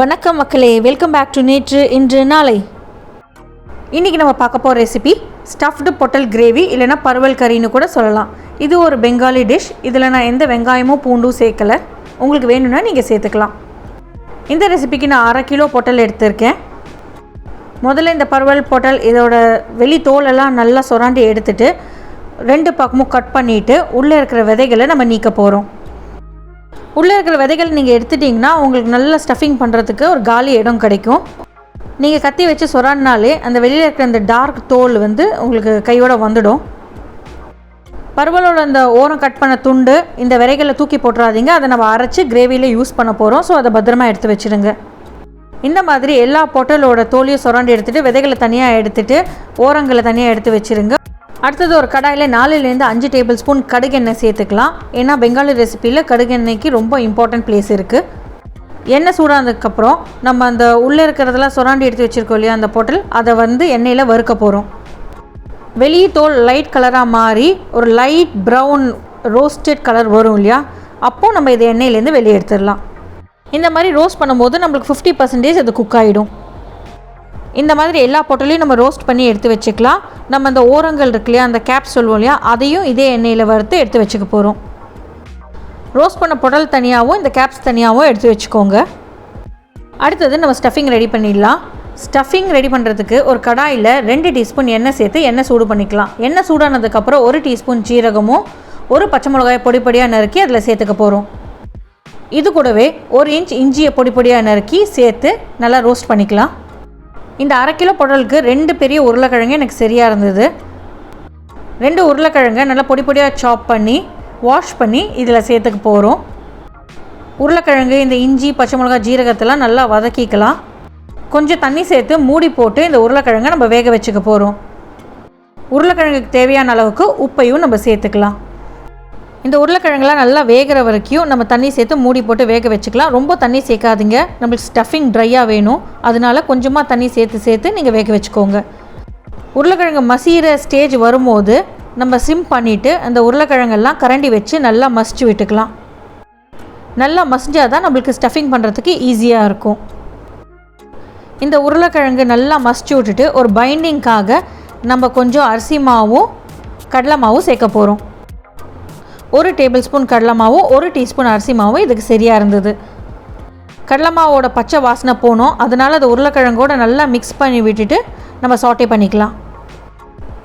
வணக்கம் மக்களே, welcome back to நேற்று இன்று நாளை. இன்றைக்கி நம்ம பார்க்க போகிற ரெசிபி ஸ்டஃப்டு பொட்டல் கிரேவி இல்லைனா பர்வல் கறின்னு கூட சொல்லலாம். இது ஒரு பெங்காலி டிஷ். இதில் நான் எந்த வெங்காயமும் பூண்டும் சேர்க்கலை. உங்களுக்கு வேணும்னா நீங்கள் சேர்த்துக்கலாம். இந்த ரெசிபிக்கு நான் 1/2 கிலோ பொட்டல் எடுத்திருக்கேன். முதல்ல இந்த பர்வல் பொட்டல் இதோட வெளி தோலெல்லாம் நல்லா சுரண்டி எடுத்துகிட்டு 2 பக்கமும் கட் பண்ணிவிட்டு உள்ளே இருக்கிற விதைகளை நம்ம நீக்க போகிறோம். உள்ளே இருக்கிற விதைகள் நீங்கள் எடுத்துட்டிங்கன்னா உங்களுக்கு நல்ல ஸ்டஃபிங் பண்ணுறதுக்கு ஒரு காலி இடம் கிடைக்கும். நீங்கள் கத்தி வச்சு சொரானாலே அந்த வெளியில் இருக்கிற அந்த டார்க் தோல் உங்களுக்கு கையோடு வந்துடும். பர்வலோட அந்த ஓரம் கட் பண்ண துண்டு இந்த விதைகளை தூக்கி போட்டுறாதீங்க. அதை நம்ம அரைச்சி கிரேவியில் யூஸ் பண்ண போகிறோம். ஸோ அதை பத்திரமா எடுத்து வச்சுடுங்க. இந்த மாதிரி எல்லா பொட்டலோட தோலையும் சொராண்டி எடுத்துகிட்டு விதைகளை தனியாக எடுத்துகிட்டு ஓரங்களை தனியாக எடுத்து வச்சுருங்க. அடுத்தது ஒரு கடாயில் 4லேருந்து 5 டேபிள் ஸ்பூன் கடுகெண்ணெய் சேர்த்துக்கலாம். ஏன்னா பெங்காலி ரெசிப்பியில் கடுகெண்ணெய்க்கு ரொம்ப இம்பார்ட்டன்ட் பிளேஸ் இருக்குது. எண்ணெய் சூடானதுக்கப்புறம் நம்ம அந்த உள்ளே இருக்கிறதெல்லாம் சுராண்டி எடுத்து வச்சுருக்கோம் இல்லையா, அந்த பொட்டல் அதை எண்ணெயில் வறுக்க போகிறோம். வெளியே தோல் லைட் கலராக மாறி ஒரு லைட் ப்ரௌன் ரோஸ்டட் கலர் வரும் இல்லையா, அப்போது நம்ம இதை எண்ணெயிலேருந்து வெளியே எடுத்துடலாம். இந்த மாதிரி ரோஸ்ட் பண்ணும்போது நம்மளுக்கு 50% அது குக் ஆகிடும். இந்த மாதிரி எல்லா பொட்டலையும் நம்ம ரோஸ்ட் பண்ணி எடுத்து வச்சுக்கலாம். நம்ம அந்த ஓரங்கள் இருக்கு இல்லையா, அந்த கேப்ஸ் சொல்லுவோம் இல்லையா, அதையும் இதே எண்ணெயில் வறுத்து எடுத்து வச்சுக்க போகிறோம். ரோஸ்ட் பண்ண பொட்டல் தனியாகவும் இந்த கேப்ஸ் தனியாகவும் எடுத்து வச்சுக்கோங்க. அடுத்தது நம்ம ஸ்டஃபிங் ரெடி பண்ணிடலாம். ஸ்டஃபிங் ரெடி பண்ணுறதுக்கு ஒரு கடாயில் 2 டீஸ்பூன் எண்ணெய் சேர்த்து எண்ணெய் சூடு பண்ணிக்கலாம். எண்ணெய் சூடானதுக்கப்புறம் 1 டீஸ்பூன் ஜீரகமும் 1 பச்சை மிளகாய் பொடி பொடியாக நறுக்கி அதில் சேர்த்துக்க போகிறோம். இது கூடவே 1 இன்ச் இஞ்சியை பொடி பொடியாக நறுக்கி சேர்த்து நல்லா ரோஸ்ட் பண்ணிக்கலாம். இந்த 1/2 கிலோ பொட்டலுக்கு 2 பெரிய உருளைக்கிழங்கு எனக்கு சரியாக இருந்தது. 2 உருளைக்கிழங்கை நல்லா பொடி பொடியாக சாப் பண்ணி வாஷ் பண்ணி இதில் சேர்த்துக்க போகிறோம். உருளைக்கிழங்கு இந்த இஞ்சி பச்சை மிளகாய் ஜீரகத்தெல்லாம் நல்லா வதக்கிக்கலாம். கொஞ்சம் தண்ணி சேர்த்து மூடி போட்டு இந்த உருளைக்கிழங்கை நம்ம வேக வச்சுக்க போகிறோம். உருளைக்கிழங்குக்கு தேவையான அளவுக்கு உப்பையும் நம்ம சேர்த்துக்கலாம். இந்த உருளைக்கிழங்குலாம் நல்லா வேகிற வரைக்கும் நம்ம தண்ணி சேர்த்து மூடி போட்டு வேக வச்சுக்கலாம். ரொம்ப தண்ணி சேர்க்காதீங்க, நம்மளுக்கு ஸ்டஃபிங் ட்ரையாக வேணும். அதனால கொஞ்சமாக தண்ணி சேர்த்து நீங்கள் வேக வச்சுக்கோங்க. உருளைக்கிழங்கு மசிகிற ஸ்டேஜ் வரும்போது நம்ம சிம் பண்ணிவிட்டு அந்த உருளைக்கிழங்கெல்லாம் கரண்டி வச்சு நல்லா மசிச்சு விட்டுக்கலாம். நல்லா மசிஞ்சால் தான் நம்மளுக்கு ஸ்டஃபிங் பண்ணுறதுக்கு ஈஸியாக இருக்கும். இந்த உருளைக்கிழங்கு நல்லா மசிச்சு விட்டுட்டு ஒரு பைண்டிங்காக நம்ம கொஞ்சம் அரிசி மாவும் கடலை மாவும் சேர்க்க போகிறோம். 1 டேபிள் ஸ்பூன் கடலை மாவும் 1 டீஸ்பூன் அரிசி மாவும் இதுக்கு சரியாக இருந்தது. கடலை மாவோட பச்சை வாசனை போனோம். அதனால் அது உருளைக்கிழங்கோடு நல்லா மிக்ஸ் பண்ணி விட்டுட்டு நம்ம சாட்டே பண்ணிக்கலாம்.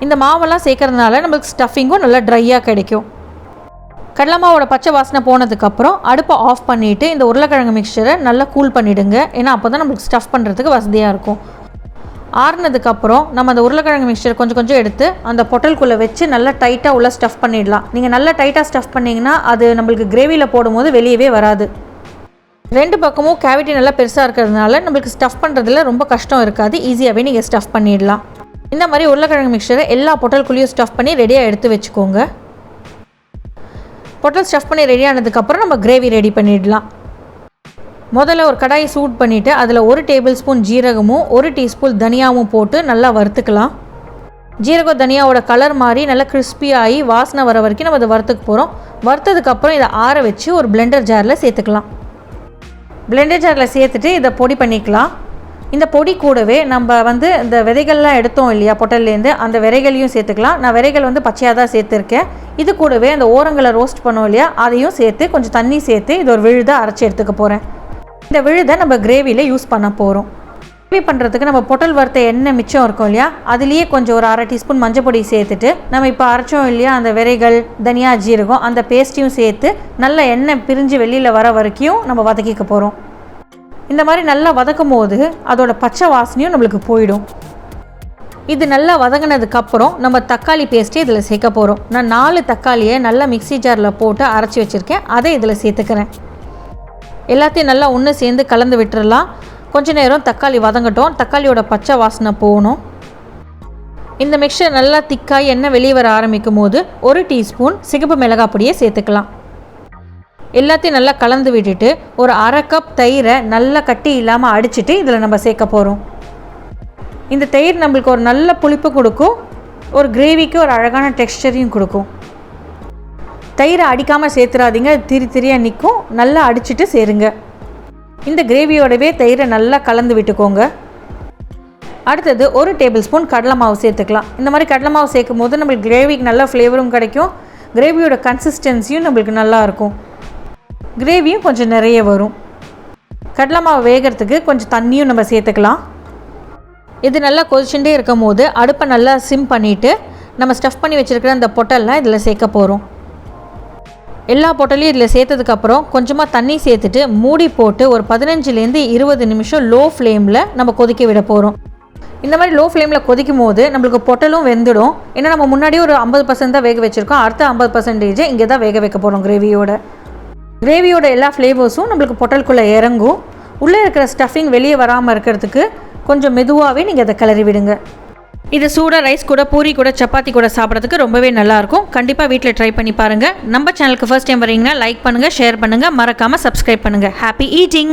இந்த மாவெல்லாம் சேர்க்கறதுனால நம்மளுக்கு ஸ்டஃபிங்கும் நல்லா ட்ரையாக கிடைக்கும். கடலை மாவோட பச்சை வாசனை போனதுக்கப்புறம் அடுப்பை ஆஃப் பண்ணிவிட்டு இந்த உருளைக்கிழங்கு மிக்சரை நல்லா கூல் பண்ணிவிடுங்க. ஏன்னா அப்போ தான் நம்மளுக்கு ஸ்டஃப் பண்ணுறதுக்கு வசதியாக இருக்கும். ஆறுனதுக்கப்புறம் நம்ம அந்த உருளைக்கிழங்கு மிக்சர் கொஞ்சம் எடுத்து அந்த பொட்டலுக்குள்ளே வச்சு நல்லா டைட்டாக உள்ள ஸ்டஃப் பண்ணிடலாம். நீங்கள் நல்லா டைட்டாக ஸ்டஃப் பண்ணிங்கன்னா அது நம்மளுக்கு கிரேவியில் போடும்போது வெளியவே வராது. 2 பக்கமும் கேவிட்டி நல்லா பெருசாக இருக்கிறதுனால நம்மளுக்கு ஸ்டஃப் பண்ணுறதுல ரொம்ப கஷ்டம் இருக்காது. ஈஸியாகவே நீங்கள் ஸ்டஃப் பண்ணிடலாம். இந்த மாதிரி உருளைக்கிழங்கு மிக்சரை எல்லா பொட்டலுக்குள்ளேயும் ஸ்டஃப் பண்ணி ரெடியாக எடுத்து வச்சுக்கோங்க. பொட்டல் ஸ்டஃப் பண்ணி ரெடியானதுக்கப்புறம் நம்ம கிரேவி ரெடி பண்ணிடலாம். முதல்ல ஒரு கடாயை சூட் பண்ணிவிட்டு அதில் 1 டேபிள் ஸ்பூன் ஜீரகமும் 1 டீஸ்பூன் தனியாவும் போட்டு நல்லா வறுத்துக்கலாம். ஜீரகம் தனியாவோட கலர் மாறி நல்லா கிறிஸ்பியாகி வாசனை வர வரைக்கும் நம்ம அதை வறுத்துக்க போகிறோம். வறுத்ததுக்கப்புறம் இதை ஆற வச்சு ஒரு பிளெண்டர் ஜாரில் சேர்த்துக்கலாம். பிளெண்டர் ஜாரில் சேர்த்துட்டு இதை பொடி பண்ணிக்கலாம். இந்த பொடி கூடவே நம்ம இந்த விதைகள்லாம் எடுத்தோம் இல்லையா பொட்டல்லேருந்து, அந்த விதைகளையும் சேர்த்துக்கலாம். நான் விதைகள் பச்சையாக தான் சேர்த்துருக்கேன். இது கூடவே அந்த ஓரங்களை ரோஸ்ட் பண்ணோம் இல்லையா, அதையும் சேர்த்து கொஞ்சம் தண்ணி சேர்த்து இது ஒரு விழுதாக அரைச்சி எடுத்துக்க போகிறேன். இந்த விழுதை நம்ம கிரேவியில் யூஸ் பண்ண போகிறோம். கிரேவி பண்ணுறதுக்கு நம்ம பொட்டல் வறுத்த எண்ணெய் மிச்சம் இருக்கும் இல்லையா, அதுலேயே கொஞ்சம் ஒரு 1/2 டீஸ்பூன் மஞ்சள் பொடி சேர்த்துட்டு நம்ம இப்போ அரைச்சோம் இல்லையா அந்த விதைகள் தனியா ஜீரகம் அந்த பேஸ்ட்டையும் சேர்த்து நல்லா எண்ணெய் பிரிஞ்சு வெளியில் வர வரைக்கும் நம்ம வதக்கிக்க போகிறோம். இந்த மாதிரி நல்லா வதக்கும் போது அதோட பச்சை வாசனையும் நம்மளுக்கு போயிடும். இது நல்லா வதங்கினதுக்கப்புறம் நம்ம தக்காளி பேஸ்ட்டே இதில் சேர்க்க போகிறோம். நான் 4 தக்காளியை நல்லா மிக்ஸி ஜாரில் போட்டு அரைச்சி வச்சுருக்கேன். அதை இதில் சேர்த்துக்கிறேன். எல்லாத்தையும் நல்லா ஒன்று சேர்ந்து கலந்து விட்டுறலாம். கொஞ்ச நேரம் தக்காளி வதங்கட்டும். தக்காளியோட பச்சை வாசனை போகணும். இந்த மிக்சர் நல்லா திக்காய் எண்ணெய் வெளியே வர ஆரம்பிக்கும் போது 1 டீஸ்பூன் சிகப்பு மிளகாய் பொடியை சேர்த்துக்கலாம். எல்லாத்தையும் நல்லா கலந்து விட்டுட்டு ஒரு 1/2 கப் தயிரை நல்லா கட்டி இல்லாமல் அடிச்சுட்டு இதில் நம்ம சேர்க்க போகிறோம். இந்த தயிர் நம்மளுக்கு ஒரு நல்ல புளிப்பு கொடுக்கும். ஒரு கிரேவிக்கு ஒரு அழகான டெக்ஸ்டரையும் கொடுக்கும். தயிரை அடிக்காமல் சேர்த்துறாதீங்க, திரியாக நிற்கும். நல்லா அடிச்சுட்டு சேருங்க. இந்த கிரேவியோடவே தயிரை நல்லா கலந்து விட்டுக்கோங்க. அடுத்தது 1 டேபிள் ஸ்பூன் கடலை மாவு சேர்த்துக்கலாம். இந்த மாதிரி கடலை மாவு சேர்க்கும் போது நம்மளுக்கு கிரேவிக்கு நல்ல ஃப்ளேவரும் கிடைக்கும், கிரேவியோட கன்சிஸ்டன்சியும் நம்மளுக்கு நல்லாயிருக்கும், கிரேவியும் கொஞ்சம் நிறைய வரும். கடலை மாவு வேகிறதுக்கு கொஞ்சம் தண்ணியும் நம்ம சேர்த்துக்கலாம். இது நல்லா கொதிச்சுட்டே இருக்கும் போது அடுப்பை நல்லா சிம் பண்ணிவிட்டு நம்ம ஸ்டஃப் பண்ணி வச்சுருக்கிற அந்த பொட்டல்லாம் இதில் சேர்க்க போகிறோம். எல்லா பொட்டலையும் இதில் சேர்த்ததுக்கப்புறம் கொஞ்சமாக தண்ணி சேர்த்துட்டு மூடி போட்டு ஒரு 15லேருந்து 20 நிமிஷம் லோ ஃப்ளேமில் நம்ம கொதிக்க விட போகிறோம். இந்த மாதிரி லோ ஃப்ளேமில் கொதிக்கும் போது நம்மளுக்கு பொட்டலும் வெந்துடும். ஏன்னா நம்ம முன்னாடியே ஒரு 50% தான் வேக வச்சுருக்கோம், அடுத்த 50% இங்கே தான் வேக வைக்க போகிறோம். கிரேவியோட எல்லா ஃப்ளேவர்ஸும் நம்மளுக்கு பொட்டலுக்குள்ளே இறங்கும். உள்ளே இருக்கிற ஸ்டஃபிங் வெளியே வராமல் இருக்கிறதுக்கு கொஞ்சம் மெதுவாகவே நீங்கள் அதை கிளறி விடுங்க. இது சூடாக ரைஸ் கூட, பூரி கூட, சப்பாத்தி கூட சாப்பிட்றதுக்கு ரொம்பவே நல்லாயிருக்கும். கண்டிப்பாக வீட்டில் ட்ரை பண்ணி பாருங்கள். நம்ம சேனலுக்கு ஃபர்ஸ்ட் டைம் வரீங்கன்னா லைக் பண்ணுங்கள், ஷேர் பண்ணுங்கள், மறக்காமல் சப்ஸ்கிரைப் பண்ணுங்கள். Happy eating.